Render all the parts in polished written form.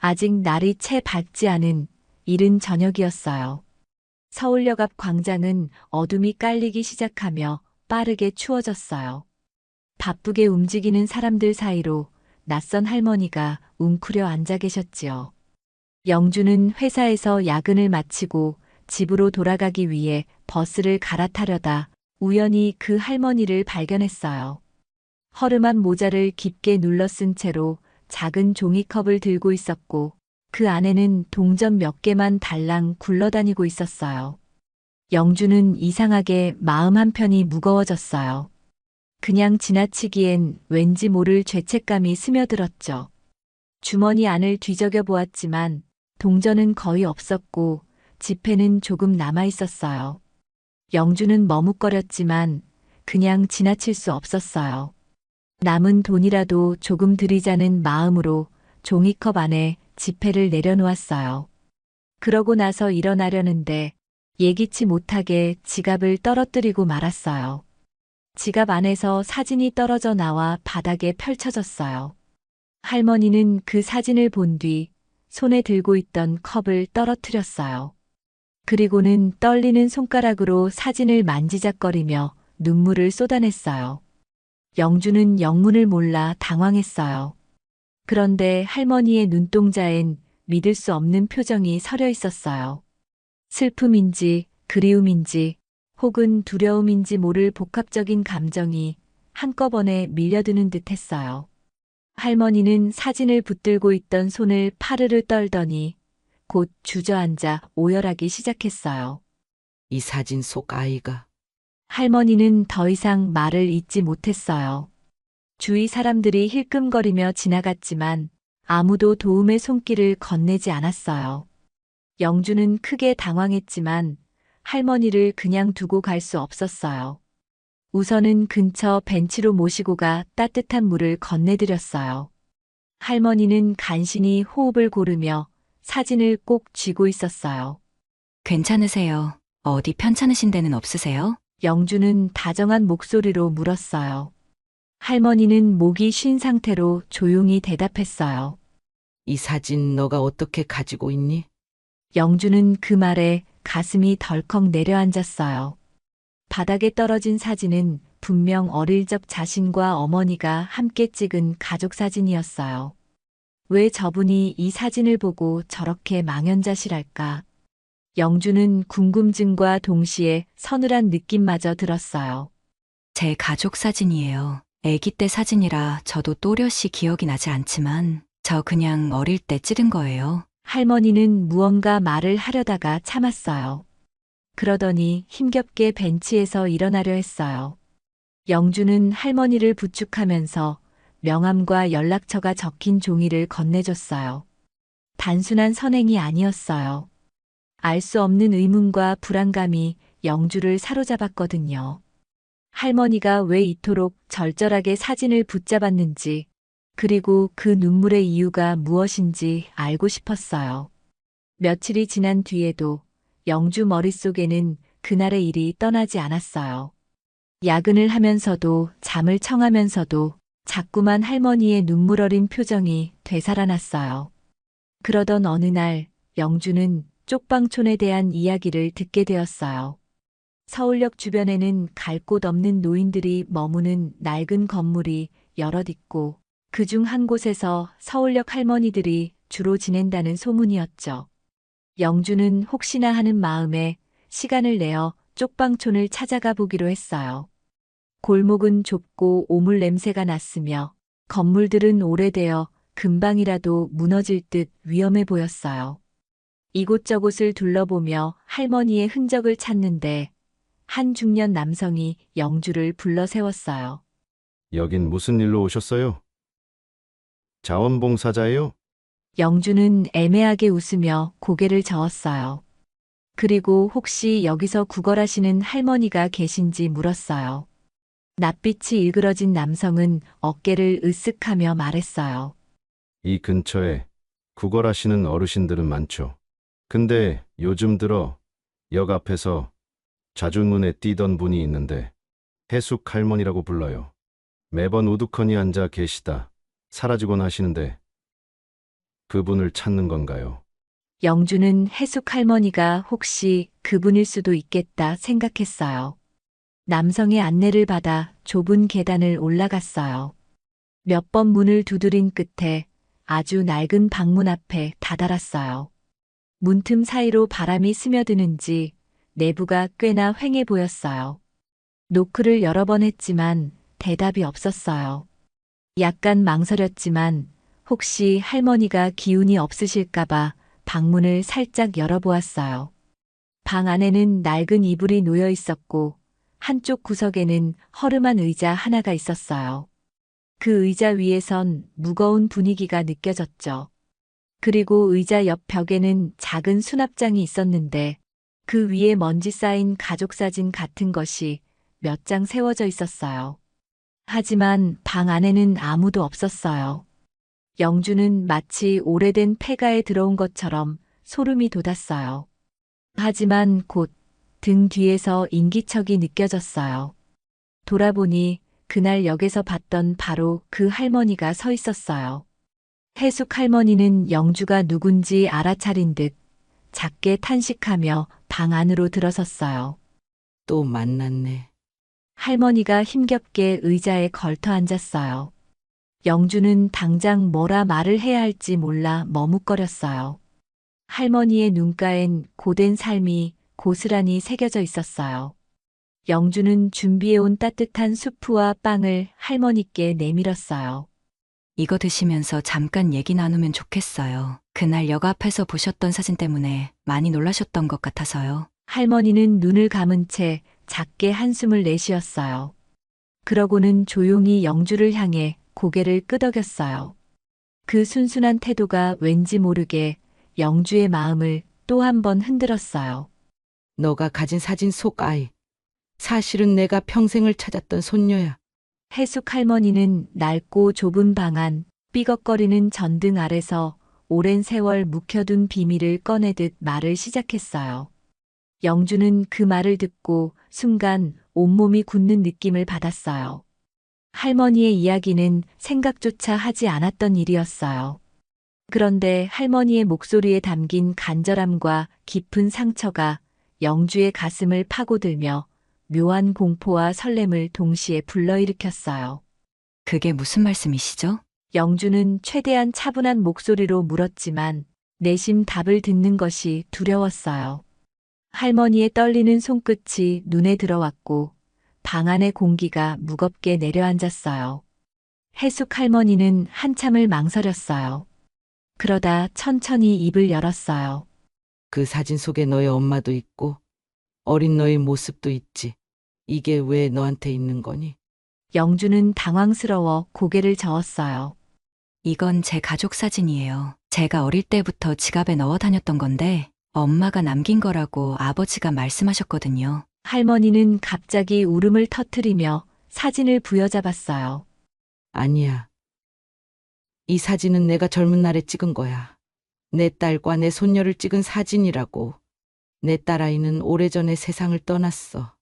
아직 날이 채 밝지 않은 이른 저녁이었어요. 서울역 앞 광장은 어둠이 깔리기 시작하며 빠르게 추워졌어요. 바쁘게 움직이는 사람들 사이로 낯선 할머니가 웅크려 앉아 계셨지요. 영주는 회사에서 야근을 마치고 집으로 돌아가기 위해 버스를 갈아타려다 우연히 그 할머니를 발견했어요. 허름한 모자를 깊게 눌러 쓴 채로 작은 종이컵을 들고 있었고 그 안에는 동전 몇 개만 달랑 굴러다니고 있었어요. 영주는 이상하게 마음 한편이 무거워졌어요. 그냥 지나치기엔 왠지 모를 죄책감이 스며들었죠. 주머니 안을 뒤적여 보았지만 동전은 거의 없었고 지폐는 조금 남아 있었어요. 영주는 머뭇거렸지만 그냥 지나칠 수 없었어요. 남은 돈이라도 조금 드리자는 마음으로 종이컵 안에 지폐를 내려놓았어요. 그러고 나서 일어나려는데 예기치 못하게 지갑을 떨어뜨리고 말았어요. 지갑 안에서 사진이 떨어져 나와 바닥에 펼쳐졌어요. 할머니는 그 사진을 본 뒤 손에 들고 있던 컵을 떨어뜨렸어요. 그리고는 떨리는 손가락으로 사진을 만지작거리며 눈물을 쏟아냈어요. 영주는 영문을 몰라 당황했어요. 그런데 할머니의 눈동자엔 믿을 수 없는 표정이 서려 있었어요. 슬픔인지 그리움인지 혹은 두려움인지 모를 복합적인 감정이 한꺼번에 밀려드는 듯 했어요. 할머니는 사진을 붙들고 있던 손을 파르르 떨더니 곧 주저앉아 오열하기 시작했어요. 이 사진 속 아이가 할머니는 더 이상 말을 잇지 못했어요. 주위 사람들이 힐끔거리며 지나갔지만 아무도 도움의 손길을 건네지 않았어요. 영주는 크게 당황했지만 할머니를 그냥 두고 갈 수 없었어요. 우선은 근처 벤치로 모시고 가 따뜻한 물을 건네드렸어요. 할머니는 간신히 호흡을 고르며 사진을 꼭 쥐고 있었어요. 괜찮으세요? 어디 편찮으신 데는 없으세요? 영주는 다정한 목소리로 물었어요. 할머니는 목이 쉰 상태로 조용히 대답했어요. 이 사진 너가 어떻게 가지고 있니? 영주는 그 말에 가슴이 덜컥 내려앉았어요. 바닥에 떨어진 사진은 분명 어릴 적 자신과 어머니가 함께 찍은 가족 사진이었어요. 왜 저분이 이 사진을 보고 저렇게 망연자실할까? 영주는 궁금증과 동시에 서늘한 느낌마저 들었어요. 제 가족 사진이에요. 아기 때 사진이라 저도 또렷이 기억이 나지 않지만 저 그냥 어릴 때 찍은 거예요. 할머니는 무언가 말을 하려다가 참았어요. 그러더니 힘겹게 벤치에서 일어나려 했어요. 영주는 할머니를 부축하면서 명함과 연락처가 적힌 종이를 건네줬어요. 단순한 선행이 아니었어요. 알 수 없는 의문과 불안감이 영주를 사로잡았거든요. 할머니가 왜 이토록 절절하게 사진을 붙잡았는지, 그리고 그 눈물의 이유가 무엇인지 알고 싶었어요. 며칠이 지난 뒤에도 영주 머릿속에는 그날의 일이 떠나지 않았어요. 야근을 하면서도 잠을 청하면서도 자꾸만 할머니의 눈물 어린 표정이 되살아났어요. 그러던 어느 날 영주는 쪽방촌에 대한 이야기를 듣게 되었어요. 서울역 주변에는 갈 곳 없는 노인들이 머무는 낡은 건물이 여럿 있고 그중 한 곳에서 서울역 할머니들이 주로 지낸다는 소문이었죠. 영주는 혹시나 하는 마음에 시간을 내어 쪽방촌을 찾아가 보기로 했어요. 골목은 좁고 오물 냄새가 났으며 건물들은 오래되어 금방이라도 무너질 듯 위험해 보였어요. 이곳저곳을 둘러보며 할머니의 흔적을 찾는데 한 중년 남성이 영주를 불러 세웠어요. 여긴 무슨 일로 오셨어요? 자원봉사자예요? 영주는 애매하게 웃으며 고개를 저었어요. 그리고 혹시 여기서 구걸하시는 할머니가 계신지 물었어요. 낯빛이 일그러진 남성은 어깨를 으쓱하며 말했어요. 이 근처에 구걸하시는 어르신들은 많죠. 근데 요즘 들어 역 앞에서 자주 눈에 띄던 분이 있는데 해숙 할머니라고 불러요. 매번 우두커니 앉아 계시다 사라지곤 하시는데 그분을 찾는 건가요? 영주는 해숙 할머니가 혹시 그분일 수도 있겠다 생각했어요. 남성의 안내를 받아 좁은 계단을 올라갔어요. 몇 번 문을 두드린 끝에 아주 낡은 방문 앞에 다다랐어요. 문틈 사이로 바람이 스며드는지 내부가 꽤나 휑해 보였어요. 노크를 여러 번 했지만 대답이 없었어요. 약간 망설였지만 혹시 할머니가 기운이 없으실까봐 방문을 살짝 열어보았어요. 방 안에는 낡은 이불이 놓여 있었고 한쪽 구석에는 허름한 의자 하나가 있었어요. 그 의자 위에선 무거운 분위기가 느껴졌죠. 그리고 의자 옆 벽에는 작은 수납장이 있었는데 그 위에 먼지 쌓인 가족 사진 같은 것이 몇 장 세워져 있었어요. 하지만 방 안에는 아무도 없었어요. 영주는 마치 오래된 폐가에 들어온 것처럼 소름이 돋았어요. 하지만 곧 등 뒤에서 인기척이 느껴졌어요. 돌아보니 그날 역에서 봤던 바로 그 할머니가 서 있었어요. 해숙 할머니는 영주가 누군지 알아차린 듯 작게 탄식하며 방 안으로 들어섰어요. 또 만났네. 할머니가 힘겹게 의자에 걸터 앉았어요. 영주는 당장 뭐라 말을 해야 할지 몰라 머뭇거렸어요. 할머니의 눈가엔 고된 삶이 고스란히 새겨져 있었어요. 영주는 준비해온 따뜻한 수프와 빵을 할머니께 내밀었어요. 이거 드시면서 잠깐 얘기 나누면 좋겠어요. 그날 역 앞에서 보셨던 사진 때문에 많이 놀라셨던 것 같아서요. 할머니는 눈을 감은 채 작게 한숨을 내쉬었어요. 그러고는 조용히 영주를 향해 고개를 끄덕였어요. 그 순순한 태도가 왠지 모르게 영주의 마음을 또 한 번 흔들었어요. 너가 가진 사진 속 아이. 사실은 내가 평생을 찾았던 손녀야. 해숙 할머니는 낡고 좁은 방 안, 삐걱거리는 전등 아래서 오랜 세월 묵혀둔 비밀을 꺼내듯 말을 시작했어요. 영주는 그 말을 듣고 순간 온몸이 굳는 느낌을 받았어요. 할머니의 이야기는 생각조차 하지 않았던 일이었어요. 그런데 할머니의 목소리에 담긴 간절함과 깊은 상처가 영주의 가슴을 파고들며 묘한 공포와 설렘을 동시에 불러일으켰어요. 그게 무슨 말씀이시죠? 영주는 최대한 차분한 목소리로 물었지만 내심 답을 듣는 것이 두려웠어요. 할머니의 떨리는 손끝이 눈에 들어왔고 방 안의 공기가 무겁게 내려앉았어요. 해숙 할머니는 한참을 망설였어요. 그러다 천천히 입을 열었어요. 그 사진 속에 너의 엄마도 있고 어린 너의 모습도 있지. 이게 왜 너한테 있는 거니? 영주는 당황스러워 고개를 저었어요. 이건 제 가족 사진이에요. 제가 어릴 때부터 지갑에 넣어 다녔던 건데 엄마가 남긴 거라고 아버지가 말씀하셨거든요. 할머니는 갑자기 울음을 터뜨리며 사진을 부여잡았어요. 아니야. 이 사진은 내가 젊은 날에 찍은 거야. 내 딸과 내 손녀를 찍은 사진이라고. 내 딸아이는 오래전에 세상을 떠났어.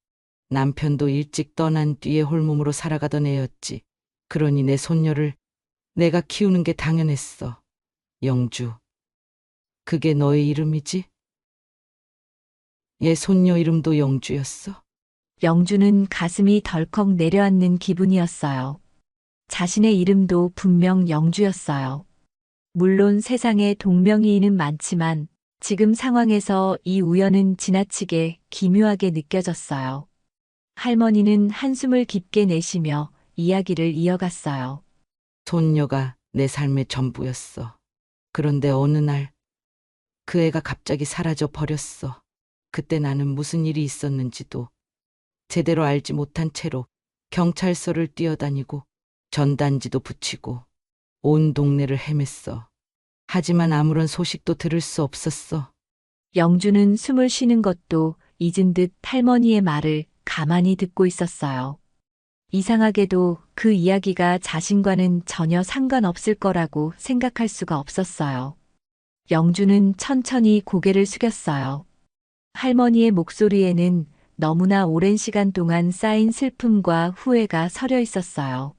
남편도 일찍 떠난 뒤에 홀몸으로 살아가던 애였지. 그러니 내 손녀를 내가 키우는 게 당연했어. 영주. 그게 너의 이름이지? 얘 손녀 이름도 영주였어? 영주는 가슴이 덜컥 내려앉는 기분이었어요. 자신의 이름도 분명 영주였어요. 물론 세상에 동명이인은 많지만 지금 상황에서 이 우연은 지나치게 기묘하게 느껴졌어요. 할머니는 한숨을 깊게 내쉬며 이야기를 이어갔어요. 손녀가 내 삶의 전부였어. 그런데 어느 날 그 애가 갑자기 사라져 버렸어. 그때 나는 무슨 일이 있었는지도 제대로 알지 못한 채로 경찰서를 뛰어다니고 전단지도 붙이고 온 동네를 헤맸어. 하지만 아무런 소식도 들을 수 없었어. 영주는 숨을 쉬는 것도 잊은 듯 할머니의 말을 가만히 듣고 있었어요. 이상하게도 그 이야기가 자신과는 전혀 상관없을 거라고 생각할 수가 없었어요. 영주는 천천히 고개를 숙였어요. 할머니의 목소리에는 너무나 오랜 시간 동안 쌓인 슬픔과 후회가 서려 있었어요.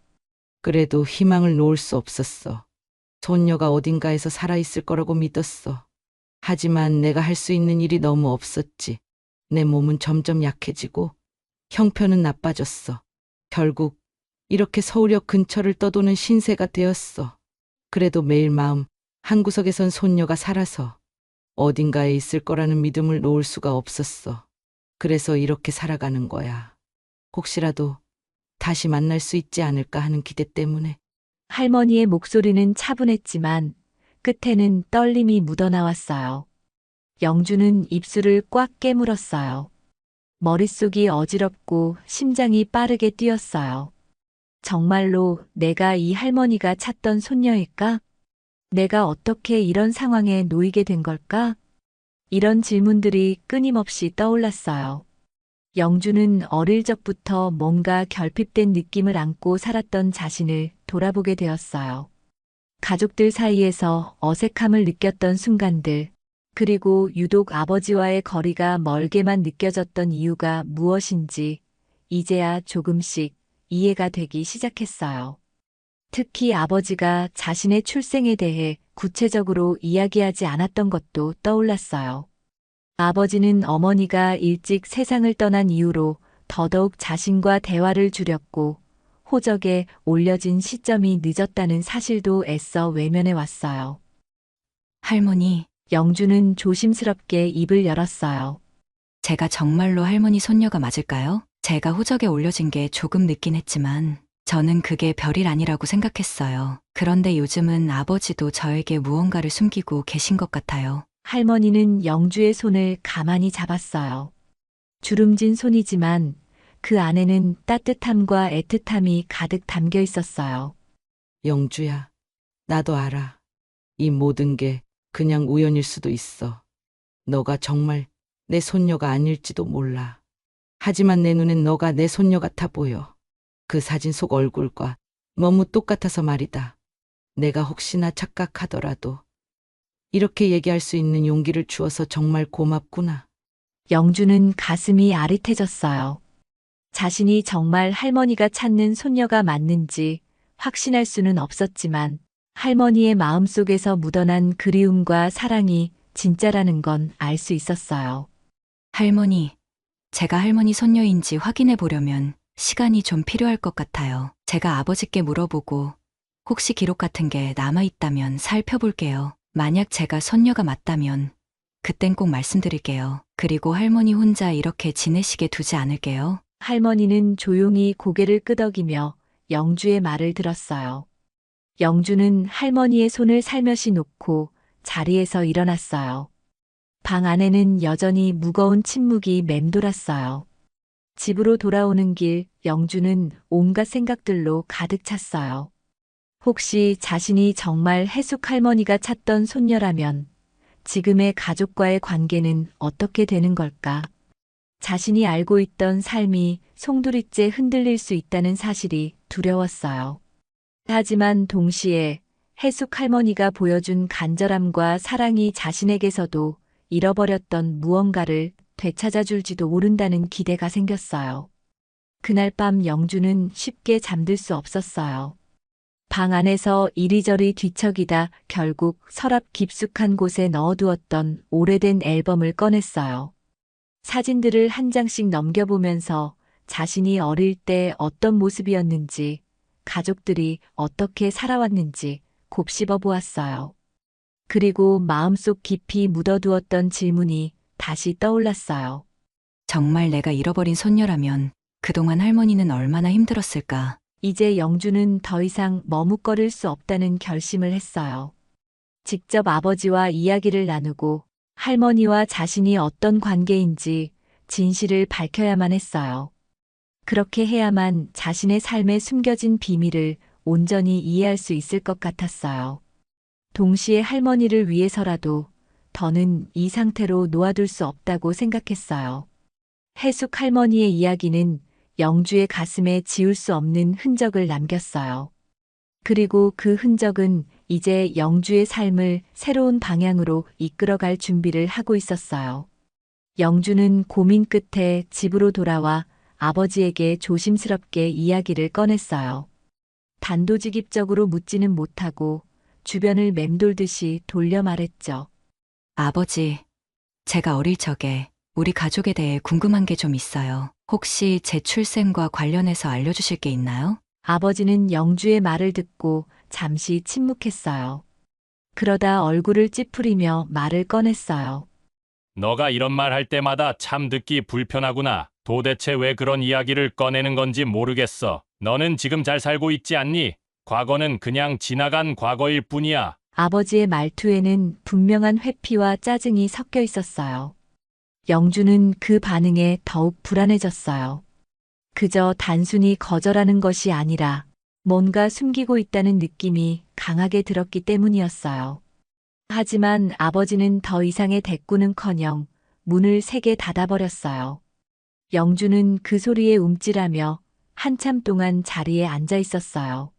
그래도 희망을 놓을 수 없었어. 손녀가 어딘가에서 살아있을 거라고 믿었어. 하지만 내가 할 수 있는 일이 너무 없었지. 내 몸은 점점 약해지고 형편은 나빠졌어. 결국 이렇게 서울역 근처를 떠도는 신세가 되었어. 그래도 매일 마음 한구석에선 손녀가 살아서 어딘가에 있을 거라는 믿음을 놓을 수가 없었어. 그래서 이렇게 살아가는 거야. 혹시라도 다시 만날 수 있지 않을까 하는 기대 때문에. 할머니의 목소리는 차분했지만 끝에는 떨림이 묻어나왔어요. 영주는 입술을 꽉 깨물었어요. 머릿속이 어지럽고 심장이 빠르게 뛰었어요. 정말로 내가 이 할머니가 찾던 손녀일까? 내가 어떻게 이런 상황에 놓이게 된 걸까? 이런 질문들이 끊임없이 떠올랐어요. 영주는 어릴 적부터 뭔가 결핍된 느낌을 안고 살았던 자신을 돌아보게 되었어요. 가족들 사이에서 어색함을 느꼈던 순간들, 그리고 유독 아버지와의 거리가 멀게만 느껴졌던 이유가 무엇인지 이제야 조금씩 이해가 되기 시작했어요. 특히 아버지가 자신의 출생에 대해 구체적으로 이야기하지 않았던 것도 떠올랐어요. 아버지는 어머니가 일찍 세상을 떠난 이후로 더더욱 자신과 대화를 줄였고 호적에 올려진 시점이 늦었다는 사실도 애써 외면해 왔어요. 할머니, 영주는 조심스럽게 입을 열었어요. 제가 정말로 할머니 손녀가 맞을까요? 제가 호적에 올려진 게 조금 늦긴 했지만 저는 그게 별일 아니라고 생각했어요. 그런데 요즘은 아버지도 저에게 무언가를 숨기고 계신 것 같아요. 할머니는 영주의 손을 가만히 잡았어요. 주름진 손이지만 그 안에는 따뜻함과 애틋함이 가득 담겨 있었어요. 영주야, 나도 알아. 이 모든 게 그냥 우연일 수도 있어. 너가 정말 내 손녀가 아닐지도 몰라. 하지만 내 눈엔 너가 내 손녀 같아 보여. 그 사진 속 얼굴과 너무 똑같아서 말이다. 내가 혹시나 착각하더라도 이렇게 얘기할 수 있는 용기를 주어서 정말 고맙구나. 영주는 가슴이 아릿해졌어요. 자신이 정말 할머니가 찾는 손녀가 맞는지 확신할 수는 없었지만 할머니의 마음속에서 묻어난 그리움과 사랑이 진짜라는 건 알 수 있었어요. 할머니, 제가 할머니 손녀인지 확인해 보려면 시간이 좀 필요할 것 같아요. 제가 아버지께 물어보고 혹시 기록 같은 게 남아있다면 살펴볼게요. 만약 제가 손녀가 맞다면 그땐 꼭 말씀드릴게요. 그리고 할머니 혼자 이렇게 지내시게 두지 않을게요. 할머니는 조용히 고개를 끄덕이며 영주의 말을 들었어요. 영주는 할머니의 손을 살며시 놓고 자리에서 일어났어요. 방 안에는 여전히 무거운 침묵이 맴돌았어요. 집으로 돌아오는 길, 영주는 온갖 생각들로 가득 찼어요. 혹시 자신이 정말 해숙 할머니가 찾던 손녀라면 지금의 가족과의 관계는 어떻게 되는 걸까? 자신이 알고 있던 삶이 송두리째 흔들릴 수 있다는 사실이 두려웠어요. 하지만 동시에 해숙 할머니가 보여준 간절함과 사랑이 자신에게서도 잃어버렸던 무언가를 되찾아줄지도 모른다는 기대가 생겼어요. 그날 밤 영주는 쉽게 잠들 수 없었어요. 방 안에서 이리저리 뒤척이다 결국 서랍 깊숙한 곳에 넣어두었던 오래된 앨범을 꺼냈어요. 사진들을 한 장씩 넘겨보면서 자신이 어릴 때 어떤 모습이었는지, 가족들이 어떻게 살아왔는지 곱씹어 보았어요. 그리고 마음속 깊이 묻어두었던 질문이 다시 떠올랐어요. 정말 내가 잃어버린 손녀라면 그동안 할머니는 얼마나 힘들었을까? 이제 영주는 더 이상 머뭇거릴 수 없다는 결심을 했어요. 직접 아버지와 이야기를 나누고 할머니와 자신이 어떤 관계인지 진실을 밝혀야만 했어요. 그렇게 해야만 자신의 삶에 숨겨진 비밀을 온전히 이해할 수 있을 것 같았어요. 동시에 할머니를 위해서라도 더는 이 상태로 놓아둘 수 없다고 생각했어요. 해숙 할머니의 이야기는 영주의 가슴에 지울 수 없는 흔적을 남겼어요. 그리고 그 흔적은 이제 영주의 삶을 새로운 방향으로 이끌어갈 준비를 하고 있었어요. 영주는 고민 끝에 집으로 돌아와 아버지에게 조심스럽게 이야기를 꺼냈어요. 단도직입적으로 묻지는 못하고 주변을 맴돌듯이 돌려 말했죠. 아버지, 제가 어릴 적에 우리 가족에 대해 궁금한 게 좀 있어요. 혹시 제 출생과 관련해서 알려주실 게 있나요? 아버지는 영주의 말을 듣고 잠시 침묵했어요. 그러다 얼굴을 찌푸리며 말을 꺼냈어요. 너가 이런 말 할 때마다 참 듣기 불편하구나. 도대체 왜 그런 이야기를 꺼내는 건지 모르겠어. 너는 지금 잘 살고 있지 않니? 과거는 그냥 지나간 과거일 뿐이야. 아버지의 말투에는 분명한 회피와 짜증이 섞여 있었어요. 영주는 그 반응에 더욱 불안해졌어요. 그저 단순히 거절하는 것이 아니라 뭔가 숨기고 있다는 느낌이 강하게 들었기 때문이었어요. 하지만 아버지는 더 이상의 대꾸는커녕 문을 세게 닫아버렸어요. 영주는 그 소리에 움찔하며 한참 동안 자리에 앉아 있었어요.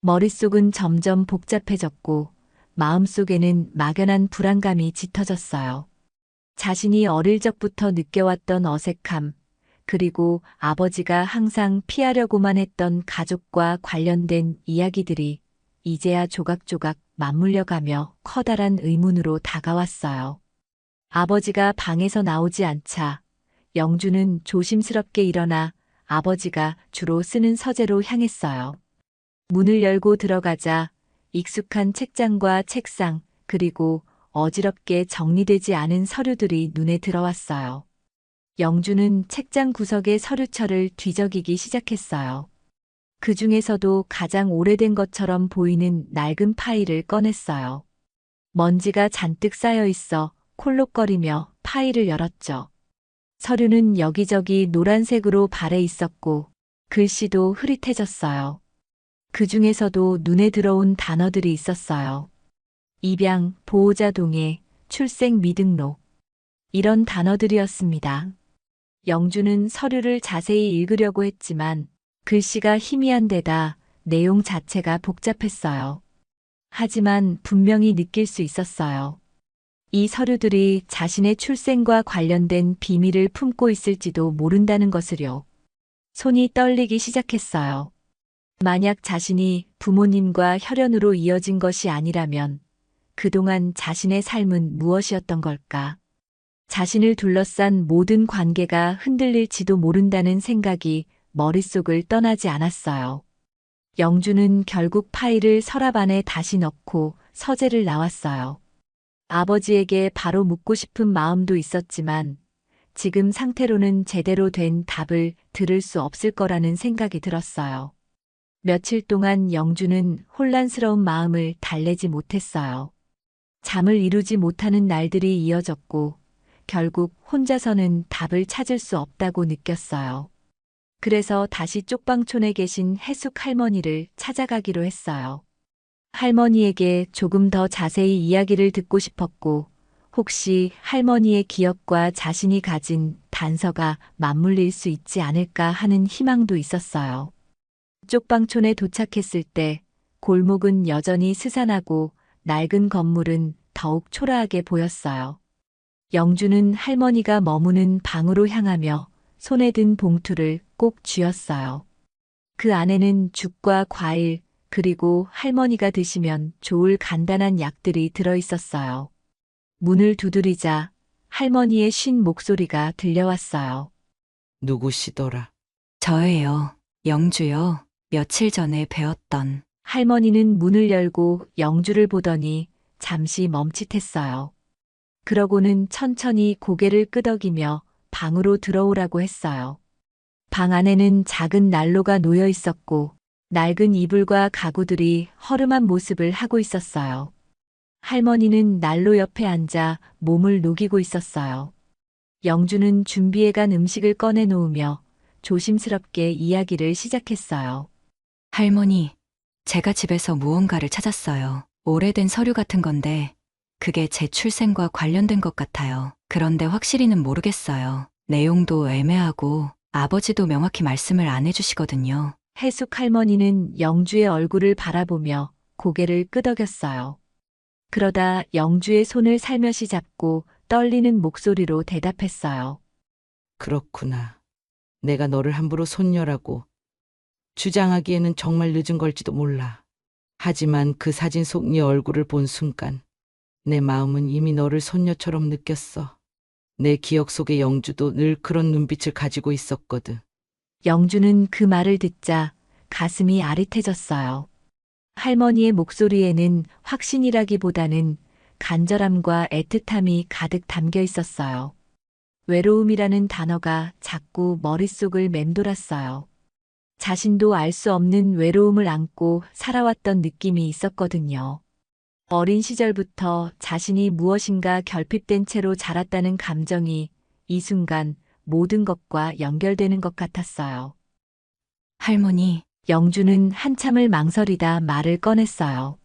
머릿속은 점점 복잡해졌고 마음속에는 막연한 불안감이 짙어졌어요. 자신이 어릴 적부터 느껴왔던 어색함, 그리고 아버지가 항상 피하려고만 했던 가족과 관련된 이야기들이 이제야 조각조각 맞물려가며 커다란 의문으로 다가왔어요. 아버지가 방에서 나오지 않자 영주는 조심스럽게 일어나 아버지가 주로 쓰는 서재로 향했어요. 문을 열고 들어가자 익숙한 책장과 책상, 그리고 어지럽게 정리되지 않은 서류들이 눈에 들어왔어요. 영주는 책장 구석의 서류철을 뒤적이기 시작했어요. 그 중에서도 가장 오래된 것처럼 보이는 낡은 파일을 꺼냈어요. 먼지가 잔뜩 쌓여 있어 콜록거리며 파일을 열었죠. 서류는 여기저기 노란색으로 발해 있었고 글씨도 흐릿해졌어요. 그 중에서도 눈에 들어온 단어들이 있었어요. 입양, 보호자 동의, 출생 미등록. 이런 단어들이었습니다. 영주는 서류를 자세히 읽으려고 했지만 글씨가 희미한 데다 내용 자체가 복잡했어요. 하지만 분명히 느낄 수 있었어요. 이 서류들이 자신의 출생과 관련된 비밀을 품고 있을지도 모른다는 것을요. 손이 떨리기 시작했어요. 만약 자신이 부모님과 혈연으로 이어진 것이 아니라면 그동안 자신의 삶은 무엇이었던 걸까? 자신을 둘러싼 모든 관계가 흔들릴지도 모른다는 생각이 머릿속을 떠나지 않았어요. 영주는 결국 파일을 서랍 안에 다시 넣고 서재를 나왔어요. 아버지에게 바로 묻고 싶은 마음도 있었지만 지금 상태로는 제대로 된 답을 들을 수 없을 거라는 생각이 들었어요. 며칠 동안 영주는 혼란스러운 마음을 달래지 못했어요. 잠을 이루지 못하는 날들이 이어졌고 결국 혼자서는 답을 찾을 수 없다고 느꼈어요. 그래서 다시 쪽방촌에 계신 해숙 할머니를 찾아가기로 했어요. 할머니에게 조금 더 자세히 이야기를 듣고 싶었고 혹시 할머니의 기억과 자신이 가진 단서가 맞물릴 수 있지 않을까 하는 희망도 있었어요. 쪽방촌에 도착했을 때 골목은 여전히 스산하고 낡은 건물은 더욱 초라하게 보였어요. 영주는 할머니가 머무는 방으로 향하며 손에 든 봉투를 꼭 쥐었어요. 그 안에는 죽과 과일, 그리고 할머니가 드시면 좋을 간단한 약들이 들어 있었어요. 문을 두드리자 할머니의 쉰 목소리가 들려왔어요. 누구시더라? 저예요. 영주요. 며칠 전에 배웠던. 할머니는 문을 열고 영주를 보더니 잠시 멈칫했어요. 그러고는 천천히 고개를 끄덕이며 방으로 들어오라고 했어요. 방 안에는 작은 난로가 놓여 있었고 낡은 이불과 가구들이 허름한 모습을 하고 있었어요. 할머니는 난로 옆에 앉아 몸을 녹이고 있었어요. 영주는 준비해간 음식을 꺼내 놓으며 조심스럽게 이야기를 시작했어요. 할머니, 제가 집에서 무언가를 찾았어요. 오래된 서류 같은 건데 그게 제 출생과 관련된 것 같아요. 그런데 확실히는 모르겠어요. 내용도 애매하고 아버지도 명확히 말씀을 안 해주시거든요. 해숙 할머니는 영주의 얼굴을 바라보며 고개를 끄덕였어요. 그러다 영주의 손을 살며시 잡고 떨리는 목소리로 대답했어요. 그렇구나. 내가 너를 함부로 손녀라고 주장하기에는 정말 늦은 걸지도 몰라. 하지만 그 사진 속 네 얼굴을 본 순간 내 마음은 이미 너를 손녀처럼 느꼈어. 내 기억 속의 영주도 늘 그런 눈빛을 가지고 있었거든. 영주는 그 말을 듣자 가슴이 아릿해졌어요. 할머니의 목소리에는 확신이라기보다는 간절함과 애틋함이 가득 담겨 있었어요. 외로움이라는 단어가 자꾸 머릿속을 맴돌았어요. 자신도 알 수 없는 외로움을 안고 살아왔던 느낌이 있었거든요. 어린 시절부터 자신이 무엇인가 결핍된 채로 자랐다는 감정이 이 순간 모든 것과 연결되는 것 같았어요. 할머니, 영주는 한참을 망설이다 말을 꺼냈어요.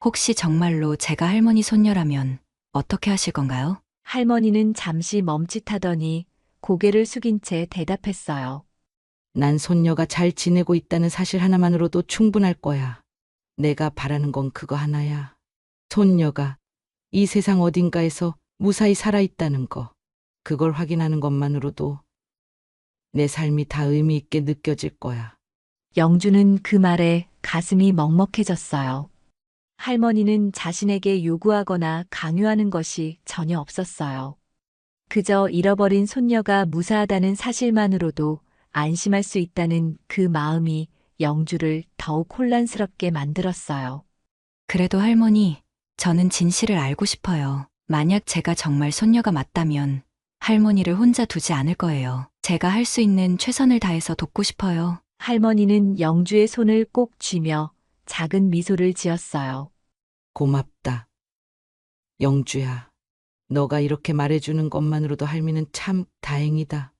혹시 정말로 제가 할머니 손녀라면 어떻게 하실 건가요? 할머니는 잠시 멈칫하더니 고개를 숙인 채 대답했어요. 난 손녀가 잘 지내고 있다는 사실 하나만으로도 충분할 거야. 내가 바라는 건 그거 하나야. 손녀가 이 세상 어딘가에서 무사히 살아있다는 거. 그걸 확인하는 것만으로도 내 삶이 다 의미 있게 느껴질 거야. 영주는 그 말에 가슴이 먹먹해졌어요. 할머니는 자신에게 요구하거나 강요하는 것이 전혀 없었어요. 그저 잃어버린 손녀가 무사하다는 사실만으로도 안심할 수 있다는 그 마음이 영주를 더욱 혼란스럽게 만들었어요. 그래도 할머니, 저는 진실을 알고 싶어요. 만약 제가 정말 손녀가 맞다면 할머니를 혼자 두지 않을 거예요. 제가 할 수 있는 최선을 다해서 돕고 싶어요. 할머니는 영주의 손을 꼭 쥐며 작은 미소를 지었어요. 고맙다. 영주야. 너가 이렇게 말해주는 것만으로도 할미는 참 다행이다.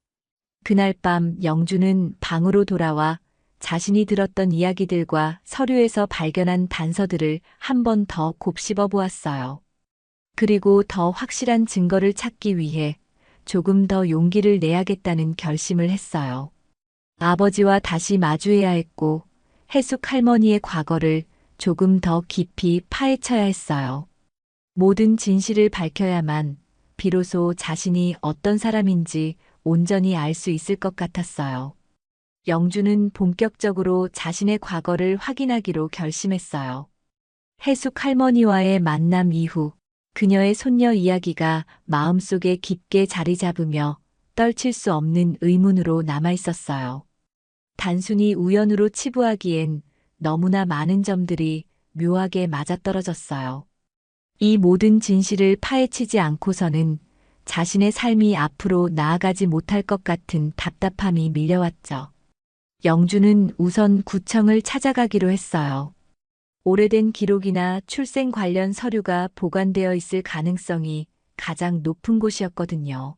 그날 밤 영주는 방으로 돌아와 자신이 들었던 이야기들과 서류에서 발견한 단서들을 한 번 더 곱씹어 보았어요. 그리고 더 확실한 증거를 찾기 위해 조금 더 용기를 내야겠다는 결심을 했어요. 아버지와 다시 마주해야 했고 해숙 할머니의 과거를 조금 더 깊이 파헤쳐야 했어요. 모든 진실을 밝혀야만 비로소 자신이 어떤 사람인지 온전히 알 수 있을 것 같았어요. 영주는 본격적으로 자신의 과거를 확인하기로 결심했어요. 해숙 할머니와의 만남 이후 그녀의 손녀 이야기가 마음속에 깊게 자리 잡으며 떨칠 수 없는 의문으로 남아 있었어요. 단순히 우연으로 치부하기엔 너무나 많은 점들이 묘하게 맞아떨어졌어요. 이 모든 진실을 파헤치지 않고서는 자신의 삶이 앞으로 나아가지 못할 것 같은 답답함이 밀려왔죠. 영주는 우선 구청을 찾아가기로 했어요. 오래된 기록이나 출생 관련 서류가 보관되어 있을 가능성이 가장 높은 곳이었거든요.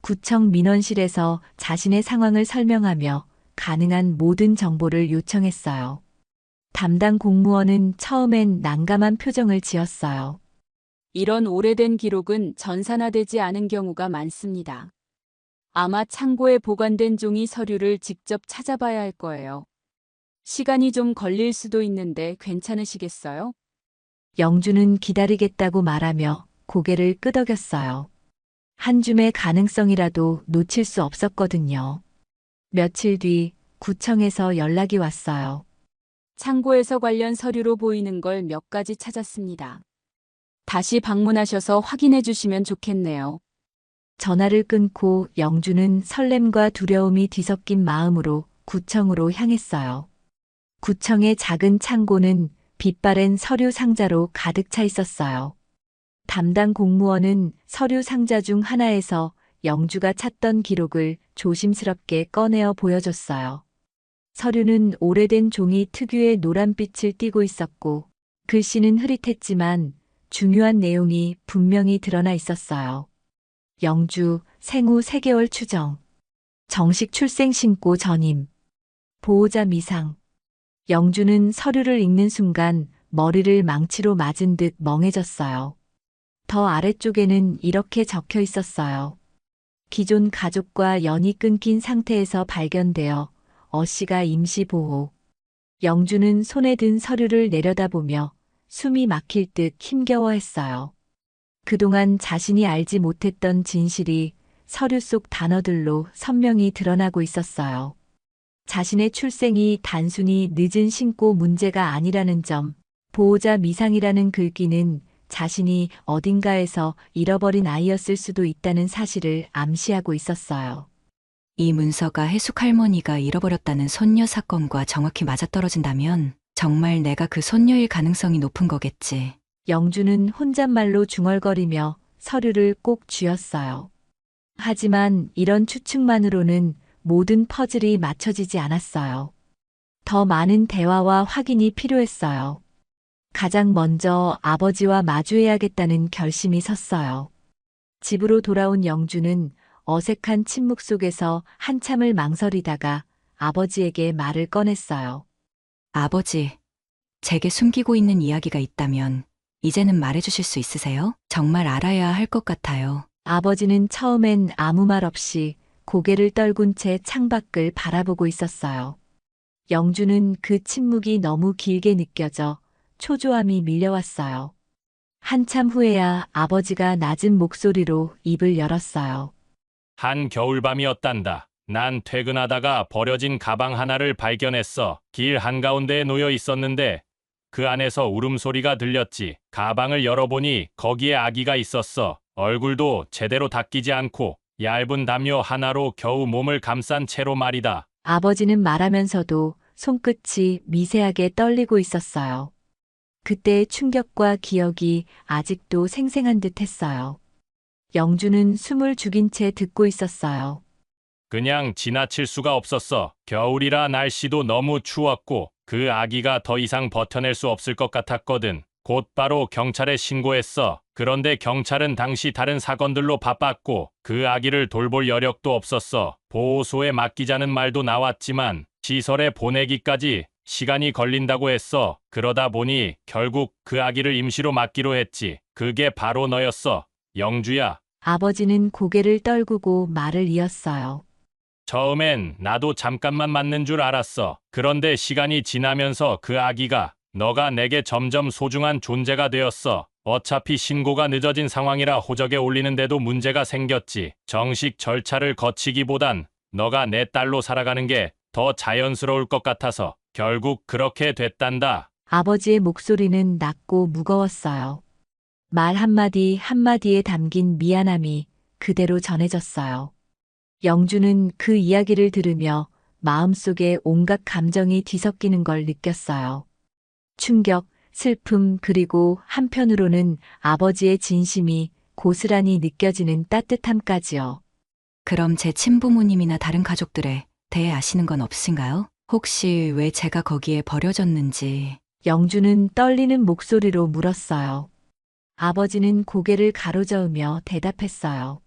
구청 민원실에서 자신의 상황을 설명하며 가능한 모든 정보를 요청했어요. 담당 공무원은 처음엔 난감한 표정을 지었어요. 이런 오래된 기록은 전산화되지 않은 경우가 많습니다. 아마 창고에 보관된 종이 서류를 직접 찾아봐야 할 거예요. 시간이 좀 걸릴 수도 있는데 괜찮으시겠어요? 영주는 기다리겠다고 말하며 고개를 끄덕였어요. 한 줌의 가능성이라도 놓칠 수 없었거든요. 며칠 뒤 구청에서 연락이 왔어요. 창고에서 관련 서류로 보이는 걸 몇 가지 찾았습니다. 다시 방문하셔서 확인해 주시면 좋겠네요. 전화를 끊고 영주는 설렘과 두려움이 뒤섞인 마음으로 구청으로 향했어요. 구청의 작은 창고는 빛바랜 서류 상자로 가득 차 있었어요. 담당 공무원은 서류 상자 중 하나에서 영주가 찾던 기록을 조심스럽게 꺼내어 보여줬어요. 서류는 오래된 종이 특유의 노란빛을 띠고 있었고 글씨는 흐릿했지만 중요한 내용이 분명히 드러나 있었어요. 영주 생후 3개월 추정, 정식 출생 신고 전임, 보호자 미상. 영주는 서류를 읽는 순간 머리를 망치로 맞은 듯 멍해졌어요. 더 아래쪽에는 이렇게 적혀 있었어요. 기존 가족과 연이 끊긴 상태에서 발견되어 어씨가 임시보호. 영주는 손에 든 서류를 내려다보며 숨이 막힐 듯 힘겨워했어요. 그동안 자신이 알지 못했던 진실이 서류 속 단어들로 선명히 드러나고 있었어요. 자신의 출생이 단순히 늦은 신고 문제가 아니라는 점, 보호자 미상이라는 글귀는 자신이 어딘가에서 잃어버린 아이였을 수도 있다는 사실을 암시하고 있었어요. 이 문서가 해숙 할머니가 잃어버렸다는 손녀 사건과 정확히 맞아떨어진다면 정말 내가 그 손녀일 가능성이 높은 거겠지. 영주는 혼잣말로 중얼거리며 서류를 꼭 쥐었어요. 하지만 이런 추측만으로는 모든 퍼즐이 맞춰지지 않았어요. 더 많은 대화와 확인이 필요했어요. 가장 먼저 아버지와 마주해야겠다는 결심이 섰어요. 집으로 돌아온 영주는 어색한 침묵 속에서 한참을 망설이다가 아버지에게 말을 꺼냈어요. 아버지, 제게 숨기고 있는 이야기가 있다면 이제는 말해주실 수 있으세요? 정말 알아야 할 것 같아요. 아버지는 처음엔 아무 말 없이 고개를 떨군 채 창밖을 바라보고 있었어요. 영주는 그 침묵이 너무 길게 느껴져 초조함이 밀려왔어요. 한참 후에야 아버지가 낮은 목소리로 입을 열었어요. 한 겨울밤이었단다. 난 퇴근하다가 버려진 가방 하나를 발견했어. 길 한가운데에 놓여 있었는데 그 안에서 울음소리가 들렸지. 가방을 열어보니 거기에 아기가 있었어. 얼굴도 제대로 닦이지 않고 얇은 담요 하나로 겨우 몸을 감싼 채로 말이다. 아버지는 말하면서도 손끝이 미세하게 떨리고 있었어요. 그때의 충격과 기억이 아직도 생생한 듯 했어요. 영주는 숨을 죽인 채 듣고 있었어요. 그냥 지나칠 수가 없었어. 겨울이라 날씨도 너무 추웠고 그 아기가 더 이상 버텨낼 수 없을 것 같았거든. 곧바로 경찰에 신고했어. 그런데 경찰은 당시 다른 사건들로 바빴고 그 아기를 돌볼 여력도 없었어. 보호소에 맡기자는 말도 나왔지만 시설에 보내기까지 시간이 걸린다고 했어. 그러다 보니 결국 그 아기를 임시로 맡기로 했지. 그게 바로 너였어. 영주야. 아버지는 고개를 떨구고 말을 이었어요. 처음엔 나도 잠깐만 맞는 줄 알았어. 그런데 시간이 지나면서 그 아기가 너가 내게 점점 소중한 존재가 되었어. 어차피 신고가 늦어진 상황이라 호적에 올리는데도 문제가 생겼지. 정식 절차를 거치기보단 너가 내 딸로 살아가는 게 더 자연스러울 것 같아서 결국 그렇게 됐단다. 아버지의 목소리는 낮고 무거웠어요. 말 한마디 한마디에 담긴 미안함이 그대로 전해졌어요. 영주는 그 이야기를 들으며 마음속에 온갖 감정이 뒤섞이는 걸 느꼈어요. 충격, 슬픔, 그리고 한편으로는 아버지의 진심이 고스란히 느껴지는 따뜻함까지요. 그럼 제 친부모님이나 다른 가족들에 대해 아시는 건 없으신가요? 혹시 왜 제가 거기에 버려졌는지. 영주는 떨리는 목소리로 물었어요. 아버지는 고개를 가로저으며 대답했어요.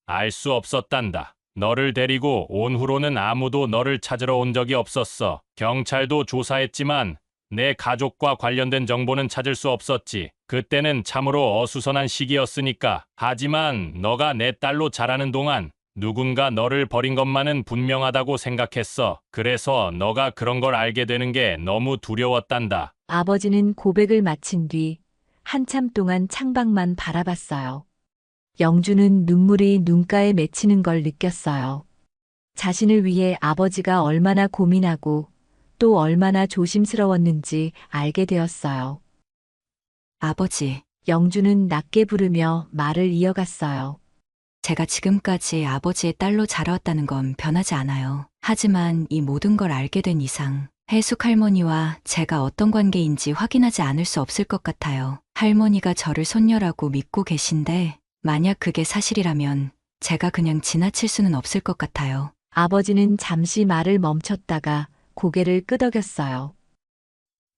알 수 없었단다. 너를 데리고 온 후로는 아무도 너를 찾으러 온 적이 없었어. 경찰도 조사했지만 내 가족과 관련된 정보는 찾을 수 없었지. 그때는 참으로 어수선한 시기였으니까. 하지만 너가 내 딸로 자라는 동안 누군가 너를 버린 것만은 분명하다고 생각했어. 그래서 너가 그런 걸 알게 되는 게 너무 두려웠단다. 아버지는 고백을 마친 뒤 한참 동안 창밖만 바라봤어요. 영주는 눈물이 눈가에 맺히는 걸 느꼈어요. 자신을 위해 아버지가 얼마나 고민하고 또 얼마나 조심스러웠는지 알게 되었어요. 아버지, 영주는 낮게 부르며 말을 이어갔어요. 제가 지금까지 아버지의 딸로 자라왔다는 건 변하지 않아요. 하지만 이 모든 걸 알게 된 이상 해숙 할머니와 제가 어떤 관계인지 확인하지 않을 수 없을 것 같아요. 할머니가 저를 손녀라고 믿고 계신데 만약 그게 사실이라면 제가 그냥 지나칠 수는 없을 것 같아요. 아버지는 잠시 말을 멈췄다가 고개를 끄덕였어요.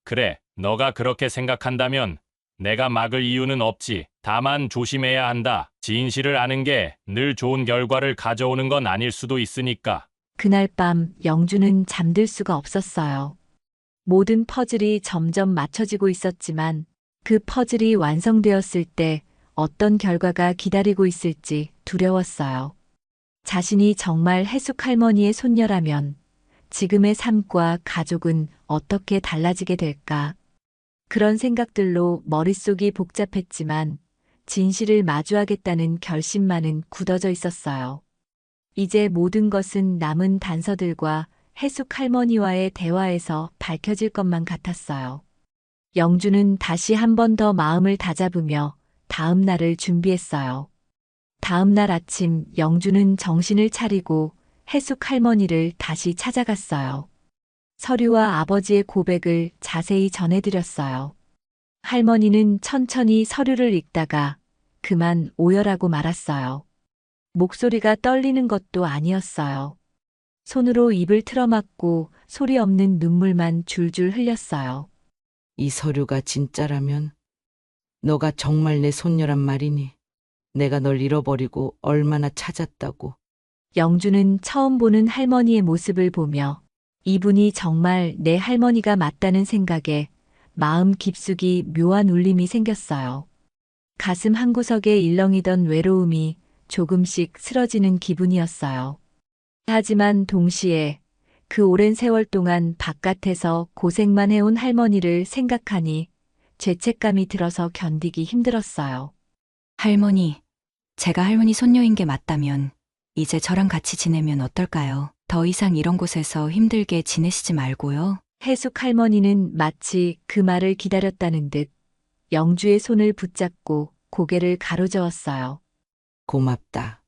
그래, 너가 그렇게 생각한다면 내가 막을 이유는 없지. 다만 조심해야 한다. 진실을 아는 게 늘 좋은 결과를 가져오는 건 아닐 수도 있으니까. 그날 밤 영주는 잠들 수가 없었어요. 모든 퍼즐이 점점 맞춰지고 있었지만 그 퍼즐이 완성되었을 때 어떤 결과가 기다리고 있을지 두려웠어요. 자신이 정말 해숙 할머니의 손녀라면 지금의 삶과 가족은 어떻게 달라지게 될까? 그런 생각들로 머릿속이 복잡했지만 진실을 마주하겠다는 결심만은 굳어져 있었어요. 이제 모든 것은 남은 단서들과 해숙 할머니와의 대화에서 밝혀질 것만 같았어요. 영주는 다시 한 번 더 마음을 다잡으며 다음 날을 준비했어요. 다음 날 아침 영주는 정신을 차리고 해숙 할머니를 다시 찾아갔어요. 서류와 아버지의 고백을 자세히 전해드렸어요. 할머니는 천천히 서류를 읽다가 그만 오열하고 말았어요. 목소리가 떨리는 것도 아니었어요. 손으로 입을 틀어막고 소리 없는 눈물만 줄줄 흘렸어요. 이 서류가 진짜라면 너가 정말 내 손녀란 말이니? 내가 널 잃어버리고 얼마나 찾았다고. 영주는 처음 보는 할머니의 모습을 보며 이분이 정말 내 할머니가 맞다는 생각에 마음 깊숙이 묘한 울림이 생겼어요. 가슴 한구석에 일렁이던 외로움이 조금씩 쓰러지는 기분이었어요. 하지만 동시에 그 오랜 세월 동안 바깥에서 고생만 해온 할머니를 생각하니 죄책감이 들어서 견디기 힘들었어요. 할머니, 제가 할머니 손녀인 게 맞다면 이제 저랑 같이 지내면 어떨까요? 더 이상 이런 곳에서 힘들게 지내시지 말고요. 해숙 할머니는 마치 그 말을 기다렸다는 듯 영주의 손을 붙잡고 고개를 가로저었어요. 고맙다.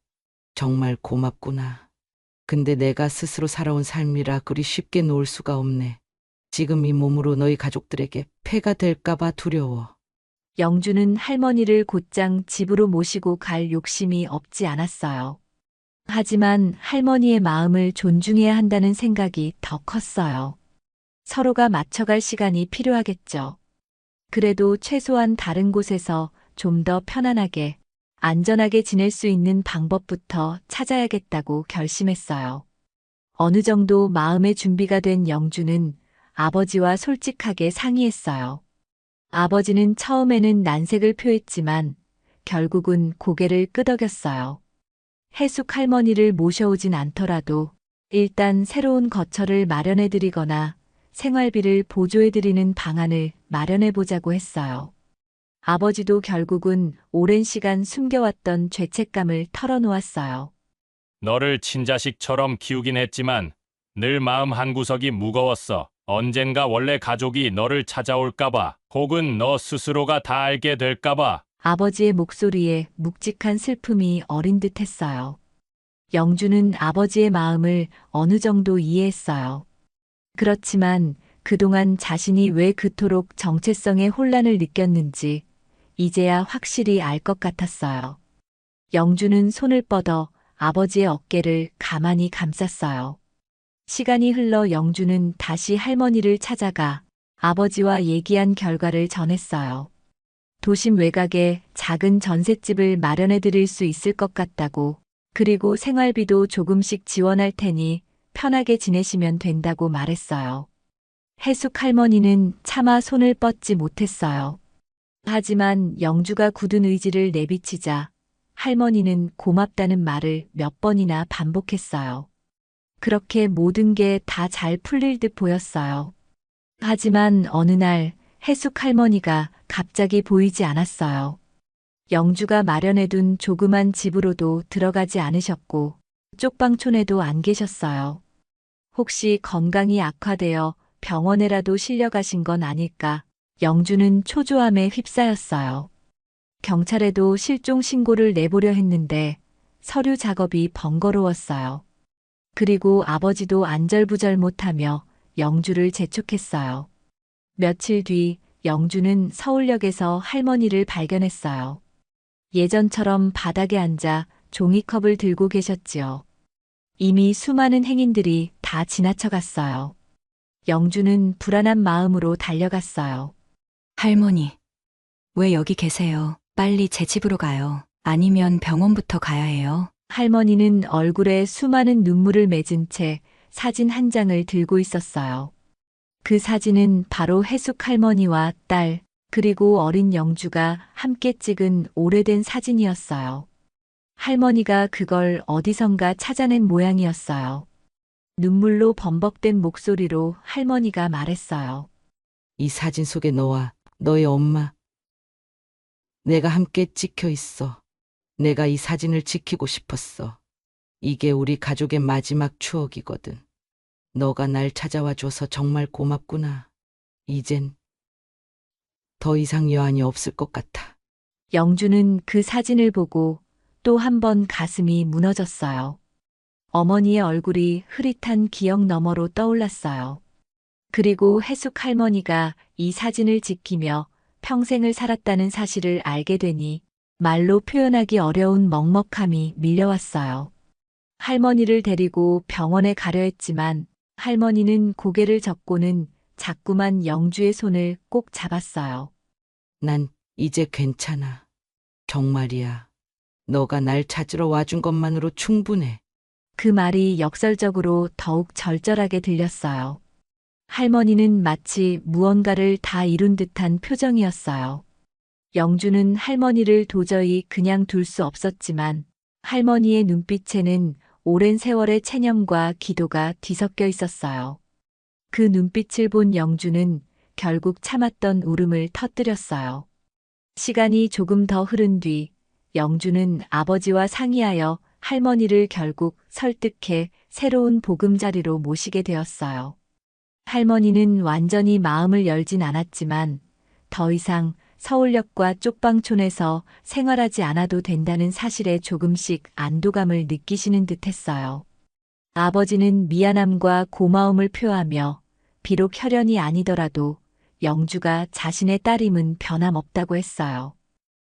정말 고맙구나. 근데 내가 스스로 살아온 삶이라 그리 쉽게 놓을 수가 없네. 지금 이 몸으로 너희 가족들에게 폐가 될까봐 두려워. 영주는 할머니를 곧장 집으로 모시고 갈 욕심이 없지 않았어요. 하지만 할머니의 마음을 존중해야 한다는 생각이 더 컸어요. 서로가 맞춰갈 시간이 필요하겠죠. 그래도 최소한 다른 곳에서 좀 더 편안하게, 안전하게 지낼 수 있는 방법부터 찾아야겠다고 결심했어요. 어느 정도 마음의 준비가 된 영주는 아버지와 솔직하게 상의했어요. 아버지는 처음에는 난색을 표했지만 결국은 고개를 끄덕였어요. 해숙 할머니를 모셔오진 않더라도 일단 새로운 거처를 마련해드리거나 생활비를 보조해드리는 방안을 마련해보자고 했어요. 아버지도 결국은 오랜 시간 숨겨왔던 죄책감을 털어놓았어요. 너를 친자식처럼 키우긴 했지만 늘 마음 한구석이 무거웠어. 언젠가 원래 가족이 너를 찾아올까봐, 혹은 너 스스로가 다 알게 될까봐. 아버지의 목소리에 묵직한 슬픔이 어린 듯 했어요. 영주는 아버지의 마음을 어느 정도 이해했어요. 그렇지만 그동안 자신이 왜 그토록 정체성의 혼란을 느꼈는지 이제야 확실히 알 것 같았어요. 영주는 손을 뻗어 아버지의 어깨를 가만히 감쌌어요. 시간이 흘러 영주는 다시 할머니를 찾아가 아버지와 얘기한 결과를 전했어요. 도심 외곽에 작은 전셋집을 마련해 드릴 수 있을 것 같다고, 그리고 생활비도 조금씩 지원할 테니 편하게 지내시면 된다고 말했어요. 해숙 할머니는 차마 손을 뻗지 못했어요. 하지만 영주가 굳은 의지를 내비치자 할머니는 고맙다는 말을 몇 번이나 반복했어요. 그렇게 모든 게 다 잘 풀릴 듯 보였어요. 하지만 어느 날 해숙 할머니가 갑자기 보이지 않았어요. 영주가 마련해둔 조그만 집으로도 들어가지 않으셨고 쪽방촌에도 안 계셨어요. 혹시 건강이 악화되어 병원에라도 실려가신 건 아닐까? 영주는 초조함에 휩싸였어요. 경찰에도 실종 신고를 내보려 했는데 서류 작업이 번거로웠어요. 그리고 아버지도 안절부절 못하며 영주를 재촉했어요. 며칠 뒤 영주는 서울역에서 할머니를 발견했어요. 예전처럼 바닥에 앉아 종이컵을 들고 계셨지요. 이미 수많은 행인들이 다 지나쳐갔어요. 영주는 불안한 마음으로 달려갔어요. 할머니, 왜 여기 계세요? 빨리 제 집으로 가요. 아니면 병원부터 가야 해요. 할머니는 얼굴에 수많은 눈물을 맺은 채 사진 한 장을 들고 있었어요. 그 사진은 바로 해숙 할머니와 딸, 그리고 어린 영주가 함께 찍은 오래된 사진이었어요. 할머니가 그걸 어디선가 찾아낸 모양이었어요. 눈물로 범벅된 목소리로 할머니가 말했어요. 이 사진 속에 너와 너의 엄마, 내가 함께 찍혀 있어. 내가 이 사진을 지키고 싶었어. 이게 우리 가족의 마지막 추억이거든. 너가 날 찾아와 줘서 정말 고맙구나. 이젠 더 이상 여한이 없을 것 같아. 영주는 그 사진을 보고 또 한 번 가슴이 무너졌어요. 어머니의 얼굴이 흐릿한 기억 너머로 떠올랐어요. 그리고 해숙 할머니가 이 사진을 지키며 평생을 살았다는 사실을 알게 되니 말로 표현하기 어려운 먹먹함이 밀려왔어요. 할머니를 데리고 병원에 가려 했지만 할머니는 고개를 젓고는 자꾸만 영주의 손을 꼭 잡았어요. 난 이제 괜찮아. 정말이야. 너가 날 찾으러 와준 것만으로 충분해. 그 말이 역설적으로 더욱 절절하게 들렸어요. 할머니는 마치 무언가를 다 이룬 듯한 표정이었어요. 영주는 할머니를 도저히 그냥 둘 수 없었지만 할머니의 눈빛에는 오랜 세월의 체념과 기도가 뒤섞여 있었어요. 그 눈빛을 본 영주는 결국 참았던 울음을 터뜨렸어요. 시간이 조금 더 흐른 뒤 영주는 아버지와 상의하여 할머니를 결국 설득해 새로운 보금자리로 모시게 되었어요. 할머니는 완전히 마음을 열진 않았지만 더 이상 서울역과 쪽방촌에서 생활하지 않아도 된다는 사실에 조금씩 안도감을 느끼시는 듯 했어요. 아버지는 미안함과 고마움을 표하며 비록 혈연이 아니더라도 영주가 자신의 딸임은 변함없다고 했어요.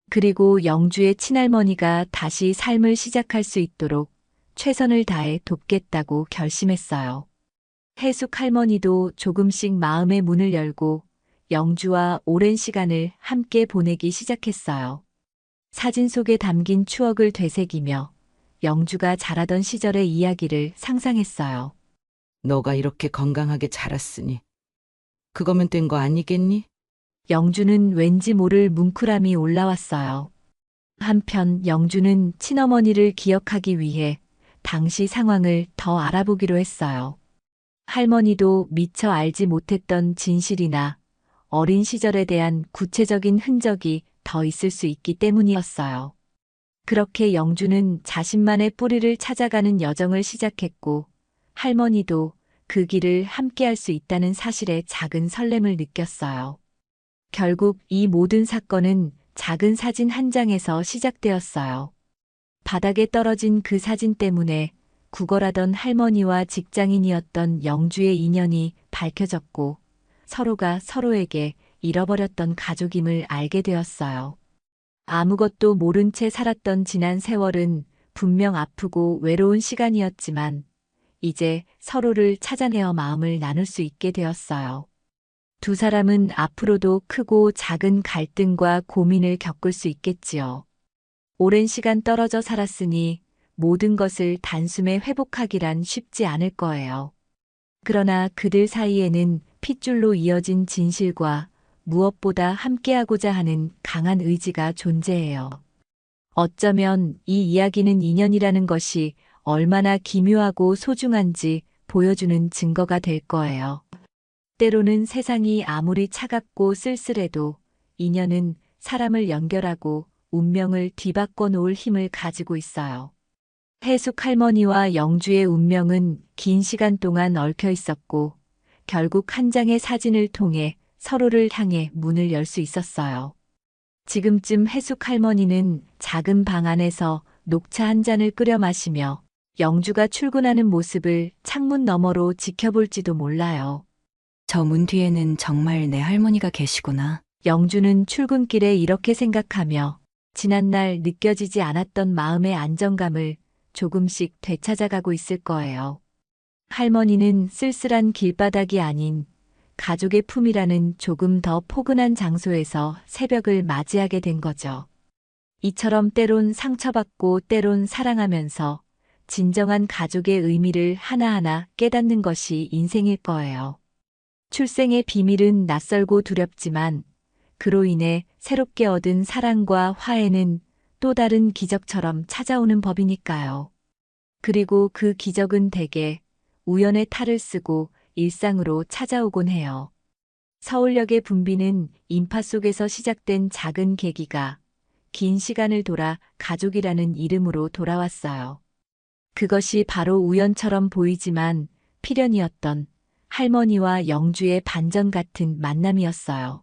그리고 영주의 친할머니가 다시 삶을 시작할 수 있도록 최선을 다해 돕겠다고 결심했어요. 해숙 할머니도 조금씩 마음의 문을 열고 영주와 오랜 시간을 함께 보내기 시작했어요. 사진 속에 담긴 추억을 되새기며 영주가 자라던 시절의 이야기를 상상했어요. 너가 이렇게 건강하게 자랐으니 그거면 된 거 아니겠니? 영주는 왠지 모를 뭉클함이 올라왔어요. 한편 영주는 친어머니를 기억하기 위해 당시 상황을 더 알아보기로 했어요. 할머니도 미처 알지 못했던 진실이나 어린 시절에 대한 구체적인 흔적이 더 있을 수 있기 때문이었어요. 그렇게 영주는 자신만의 뿌리를 찾아가는 여정을 시작했고 할머니도 그 길을 함께할 수 있다는 사실에 작은 설렘을 느꼈어요. 결국 이 모든 사건은 작은 사진 한 장에서 시작되었어요. 바닥에 떨어진 그 사진 때문에 구걸하던 할머니와 직장인이었던 영주의 인연이 밝혀졌고 서로가 서로에게 잃어버렸던 가족임을 알게 되었어요. 아무것도 모른 채 살았던 지난 세월은 분명 아프고 외로운 시간이었지만 이제 서로를 찾아내어 마음을 나눌 수 있게 되었어요. 두 사람은 앞으로도 크고 작은 갈등과 고민을 겪을 수 있겠지요. 오랜 시간 떨어져 살았으니 모든 것을 단숨에 회복하기란 쉽지 않을 거예요. 그러나 그들 사이에는 핏줄로 이어진 진실과 무엇보다 함께하고자 하는 강한 의지가 존재해요. 어쩌면 이 이야기는 인연이라는 것이 얼마나 기묘하고 소중한지 보여주는 증거가 될 거예요. 때로는 세상이 아무리 차갑고 쓸쓸해도 인연은 사람을 연결하고 운명을 뒤바꿔 놓을 힘을 가지고 있어요. 해숙 할머니와 영주의 운명은 긴 시간 동안 얽혀 있었고 결국 한 장의 사진을 통해 서로를 향해 문을 열 수 있었어요. 지금쯤 해숙 할머니는 작은 방 안에서 녹차 한 잔을 끓여 마시며 영주가 출근하는 모습을 창문 너머로 지켜볼지도 몰라요. 저 문 뒤에는 정말 내 할머니가 계시구나. 영주는 출근길에 이렇게 생각하며 지난날 느껴지지 않았던 마음의 안정감을 조금씩 되찾아가고 있을 거예요. 할머니는 쓸쓸한 길바닥이 아닌 가족의 품이라는 조금 더 포근한 장소에서 새벽을 맞이하게 된 거죠. 이처럼 때론 상처받고 때론 사랑하면서 진정한 가족의 의미를 하나하나 깨닫는 것이 인생일 거예요. 출생의 비밀은 낯설고 두렵지만 그로 인해 새롭게 얻은 사랑과 화해는 또 다른 기적처럼 찾아오는 법이니까요. 그리고 그 기적은 대개 우연의 탈을 쓰고 일상으로 찾아오곤 해요. 서울역의 붐비는 인파 속에서 시작된 작은 계기가 긴 시간을 돌아 가족이라는 이름으로 돌아왔어요. 그것이 바로 우연처럼 보이지만 필연이었던 할머니와 영주의 반전 같은 만남이었어요.